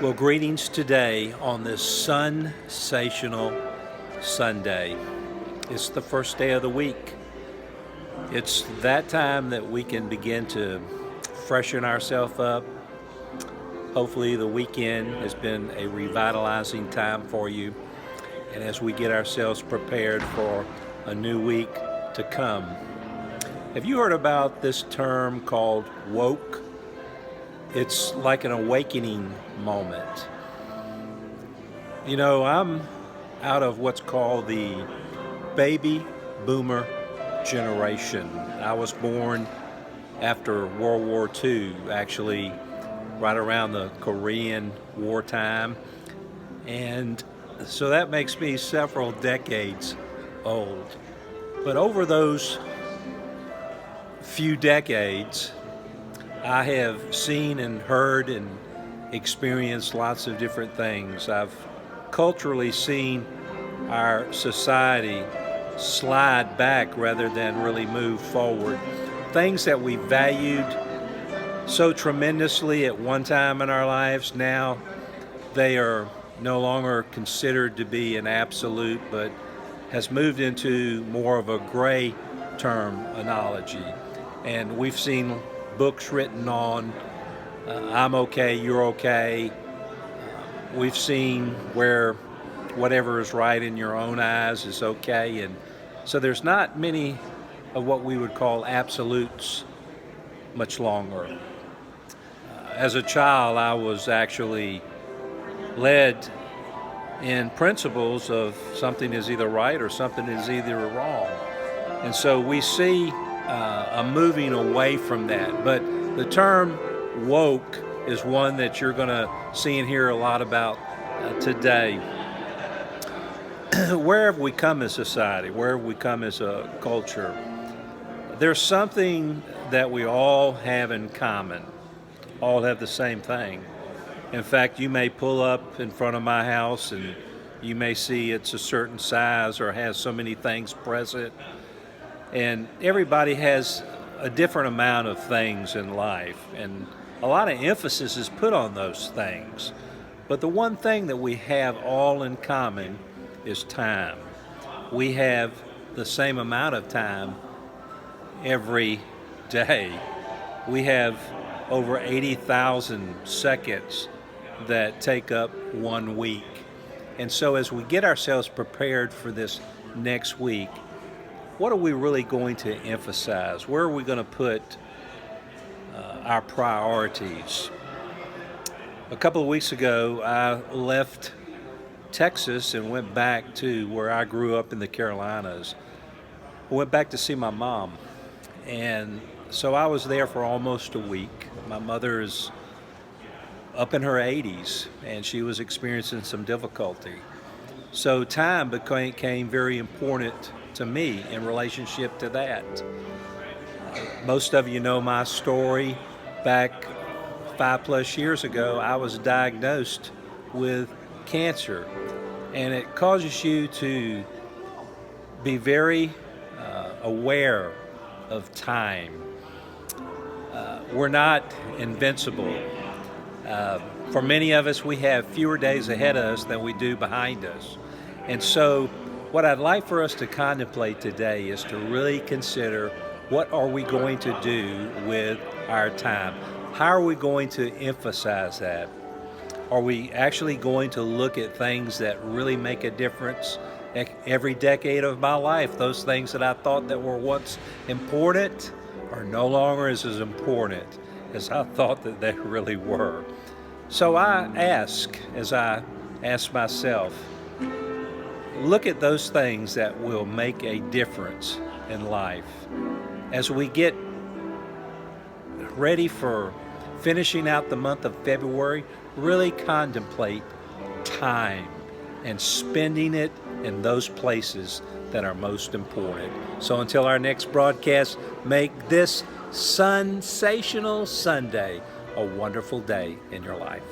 Well, greetings today on this sensational Sunday. It's the first day of the week. It's that time that we can begin to freshen ourselves up. Hopefully, the weekend has been a revitalizing time for you. And as we get ourselves prepared for a new week to come, have you heard about this term called woke? It's like an awakening moment. You know, I'm out of what's called the baby boomer generation. I was born after World War II, actually, right around the Korean War time. And so that makes me several decades old. But over those few decades, I have seen and heard and experienced lots of different things. I've culturally seen our society slide back rather than really move forward. Things that we valued so tremendously at one time in our lives, now they are no longer considered to be an absolute, but has moved into more of a gray terminology. And we've seen books written on I'm okay, you're okay. We've seen where whatever is right in your own eyes is okay. And so there's not many of what we would call absolutes much longer. As a child, I was actually led in principles of something is either right or something is either wrong. And so we see a moving away from that. But the term woke is one that you're going to see and hear a lot about today. Where have we come as society? Where have we come as a culture? There's something that we all have in common. All have the same thing. In fact, you may pull up in front of my house and you may see it's a certain size or has so many things present. And everybody has a different amount of things in life, and a lot of emphasis is put on those things. But the one thing that we have all in common is time. We have the same amount of time every day. We have over 80,000 seconds that take up 1 week. And so as we get ourselves prepared for this next week, what are we really going to emphasize? Where are we going to put our priorities? A couple of weeks ago, I left Texas and went back to where I grew up in the Carolinas. I went back to see my mom. And so I was there for almost a week. My mother is up in her 80s, and she was experiencing some difficulty. So time became very important to me in relationship to that. Most of you know my story. Back 5+ years ago, I was diagnosed with cancer, and it causes you to be very aware of time. We're not invincible. For many of us, we have fewer days ahead of us than we do behind us. And so what I'd like for us to contemplate today is to really consider, what are we going to do with our time? How are we going to emphasize that? Are we actually going to look at things that really make a difference every decade of my life? Those things that I thought that were once important are no longer as important as I thought that they really were. So I ask, as I ask myself, look at those things that will make a difference in life. As we get ready for finishing out the month of February, really contemplate time and spending it in those places that are most important. So until our next broadcast, make this sensational Sunday a wonderful day in your life.